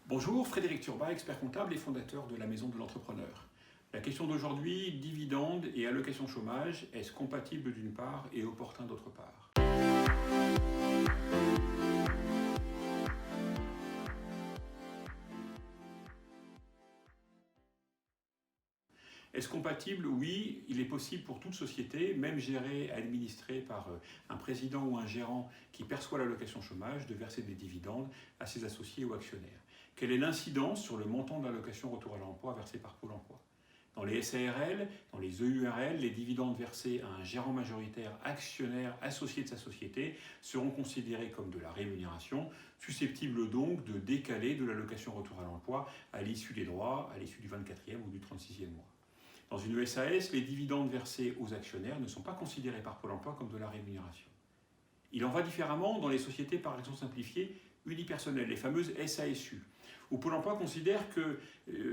Bonjour, Frédéric Turbat, expert comptable et fondateur de la Maison de l'Entrepreneur. La question d'aujourd'hui, dividendes et allocation chômage, est-ce compatible d'une part et opportun d'autre part? Est-ce compatible? Oui, il est possible pour toute société, même gérée et administrée par un président ou un gérant qui perçoit l'allocation chômage, de verser des dividendes à ses associés ou actionnaires. Quelle est l'incidence sur le montant de l'allocation retour à l'emploi versée par Pôle emploi? Dans les SARL, dans les EURL, les dividendes versés à un gérant majoritaire actionnaire associé de sa société seront considérés comme de la rémunération, susceptible donc de décaler de l'allocation retour à l'emploi à l'issue des droits, à l'issue du 24e ou du 36e mois. Dans une SAS, les dividendes versés aux actionnaires ne sont pas considérés par Pôle emploi comme de la rémunération. Il en va différemment dans les sociétés par action simplifiée unipersonnelles, les fameuses SASU, où Pôle emploi considère que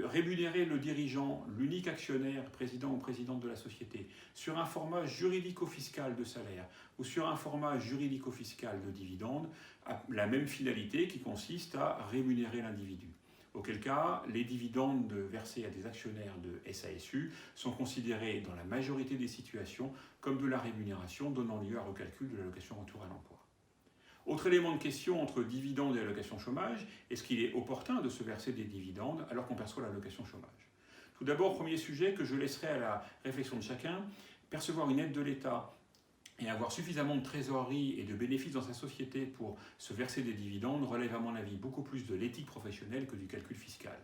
rémunérer le dirigeant, l'unique actionnaire, président ou présidente de la société, sur un format juridico-fiscal de salaire ou sur un format juridico-fiscal de dividende, a la même finalité qui consiste à rémunérer l'individu. Auquel cas, les dividendes versés à des actionnaires de SASU sont considérés dans la majorité des situations comme de la rémunération, donnant lieu à recalcul de l'allocation retour à l'emploi. Autre élément de question entre dividendes et allocation chômage, est-ce qu'il est opportun de se verser des dividendes alors qu'on perçoit l'allocation chômage? Tout d'abord, premier sujet que je laisserai à la réflexion de chacun, percevoir une aide de l'État et avoir suffisamment de trésorerie et de bénéfices dans sa société pour se verser des dividendes relève à mon avis beaucoup plus de l'éthique professionnelle que du calcul fiscal.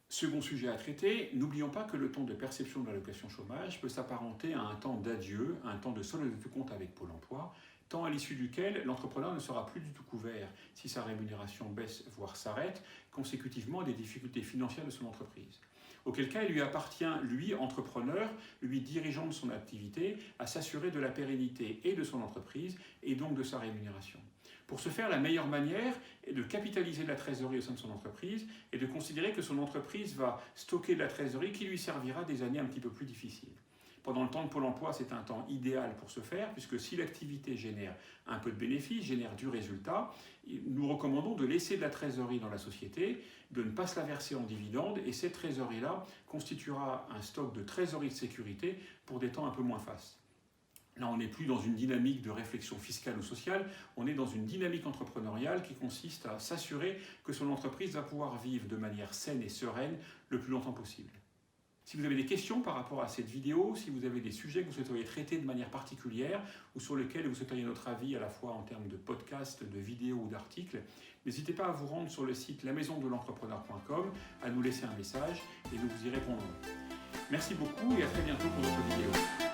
Second sujet à traiter, n'oublions pas que le temps de perception de l'allocation chômage peut s'apparenter à un temps d'adieu, un temps de solde de compte avec Pôle emploi, temps à l'issue duquel l'entrepreneur ne sera plus du tout couvert si sa rémunération baisse voire s'arrête, consécutivement à des difficultés financières de son entreprise. Auquel cas, il lui appartient, lui, entrepreneur, lui, dirigeant de son activité, à s'assurer de la pérennité et de son entreprise et donc de sa rémunération. Pour ce faire, la meilleure manière est de capitaliser de la trésorerie au sein de son entreprise et de considérer que son entreprise va stocker de la trésorerie qui lui servira des années un petit peu plus difficiles. Pendant le temps de Pôle emploi, c'est un temps idéal pour ce faire, puisque si l'activité génère un peu de bénéfice, génère du résultat, nous recommandons de laisser de la trésorerie dans la société, de ne pas se la verser en dividendes, et cette trésorerie-là constituera un stock de trésorerie de sécurité pour des temps un peu moins fastes. Là, on n'est plus dans une dynamique de réflexion fiscale ou sociale, on est dans une dynamique entrepreneuriale qui consiste à s'assurer que son entreprise va pouvoir vivre de manière saine et sereine le plus longtemps possible. Si vous avez des questions par rapport à cette vidéo, si vous avez des sujets que vous souhaiteriez traiter de manière particulière ou sur lesquels vous souhaiteriez notre avis à la fois en termes de podcasts, de vidéos ou d'articles, n'hésitez pas à vous rendre sur le site lamaisondelentrepreneur.com, à nous laisser un message et nous vous y répondrons. Merci beaucoup et à très bientôt pour d'autres vidéos.